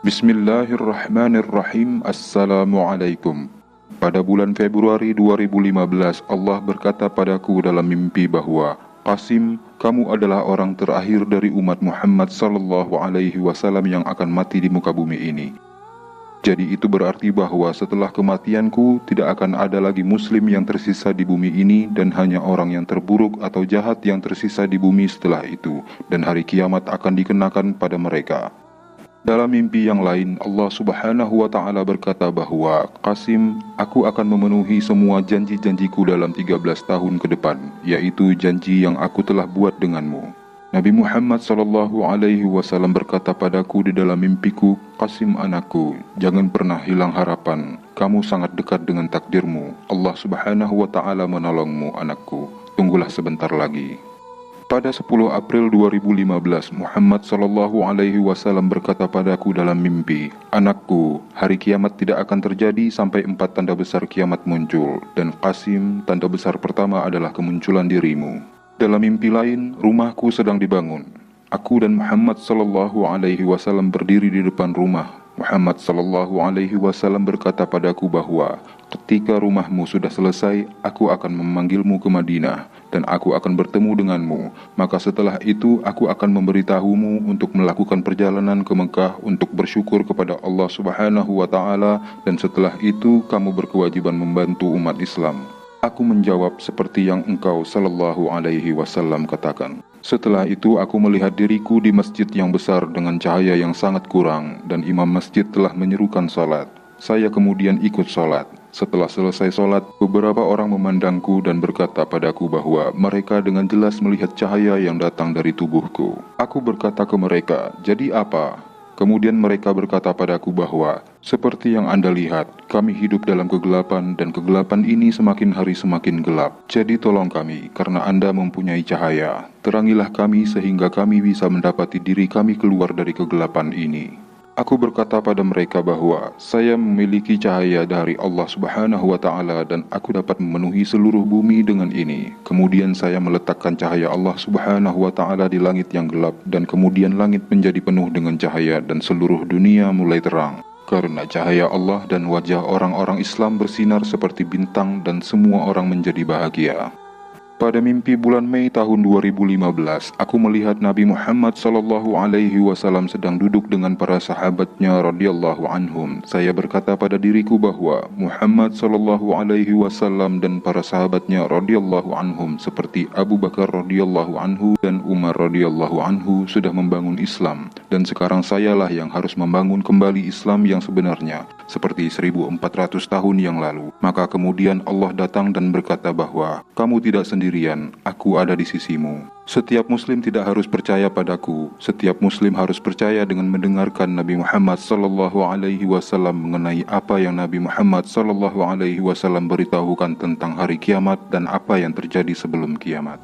Bismillahirrahmanirrahim. Assalamualaikum. Pada bulan Februari 2015, Allah berkata padaku dalam mimpi bahwa, Qasim, kamu adalah orang terakhir dari umat Muhammad sallallahu alaihi wasallam yang akan mati di muka bumi ini. Jadi itu berarti bahwa setelah kematianku tidak akan ada lagi muslim yang tersisa di bumi ini, dan hanya orang yang terburuk atau jahat yang tersisa di bumi setelah itu, dan hari kiamat akan dikenakan pada mereka. Dalam mimpi yang lain, Allah subhanahu wa ta'ala berkata bahwa, Qasim, aku akan memenuhi semua janji-janjiku dalam 13 tahun ke depan, yaitu janji yang aku telah buat denganmu. Nabi Muhammad sallallahu alaihi wasallam berkata padaku di dalam mimpiku, Qasim anakku, jangan pernah hilang harapan, kamu sangat dekat dengan takdirmu, Allah subhanahu wa ta'ala menolongmu anakku, tunggulah sebentar lagi. Pada 10 April 2015, Muhammad sallallahu alaihi wasallam berkata padaku dalam mimpi, anakku, hari kiamat tidak akan terjadi sampai 4 tanda besar kiamat muncul, dan Qasim, tanda besar pertama adalah kemunculan dirimu. Dalam mimpi lain, rumahku sedang dibangun. Aku dan Muhammad sallallahu alaihi wasallam berdiri di depan rumah. Muhammad sallallahu alaihi wasallam berkata padaku bahwa, ketika rumahmu sudah selesai, aku akan memanggilmu ke Madinah, dan aku akan bertemu denganmu. Maka setelah itu, aku akan memberitahumu untuk melakukan perjalanan ke Mekah untuk bersyukur kepada Allah subhanahu wa ta'ala, dan setelah itu, kamu berkewajiban membantu umat Islam. Aku menjawab seperti yang engkau sallallahu alaihi wasallam katakan. Setelah itu aku melihat diriku di masjid yang besar dengan cahaya yang sangat kurang, dan imam masjid telah menyerukan salat. Saya kemudian ikut salat. Setelah selesai salat, beberapa orang memandangku dan berkata padaku bahwa mereka dengan jelas melihat cahaya yang datang dari tubuhku. Aku berkata ke mereka, jadi apa? Kemudian mereka berkata padaku bahwa, seperti yang Anda lihat, kami hidup dalam kegelapan, dan kegelapan ini semakin hari semakin gelap. Jadi tolong kami, karena Anda mempunyai cahaya. Terangilah kami sehingga kami bisa mendapati diri kami keluar dari kegelapan ini. Aku berkata pada mereka bahwa saya memiliki cahaya dari Allah subhanahu wa ta'ala, dan aku dapat memenuhi seluruh bumi dengan ini. Kemudian saya meletakkan cahaya Allah subhanahu wa ta'ala di langit yang gelap, dan kemudian langit menjadi penuh dengan cahaya dan seluruh dunia mulai terang. Karena cahaya Allah dan wajah orang-orang Islam bersinar seperti bintang, dan semua orang menjadi bahagia. Pada mimpi bulan Mei tahun 2015, aku melihat Nabi Muhammad sallallahu alaihi wasallam sedang duduk dengan para sahabatnya radhiyallahu anhum. Saya berkata pada diriku bahwa Muhammad sallallahu alaihi wasallam dan para sahabatnya radhiyallahu anhum seperti Abu Bakar radhiyallahu anhu dan Umar radhiyallahu anhu sudah membangun Islam, dan sekarang sayalah yang harus membangun kembali Islam yang sebenarnya seperti 1400 tahun yang lalu. Maka kemudian Allah datang dan berkata bahwa kamu tidak sendirian, aku ada di sisimu. Setiap muslim tidak harus percaya padaku. Setiap muslim harus percaya dengan mendengarkan Nabi Muhammad sallallahu alaihi wasallam mengenai apa yang Nabi Muhammad sallallahu alaihi wasallam beritahukan tentang hari kiamat dan apa yang terjadi sebelum kiamat.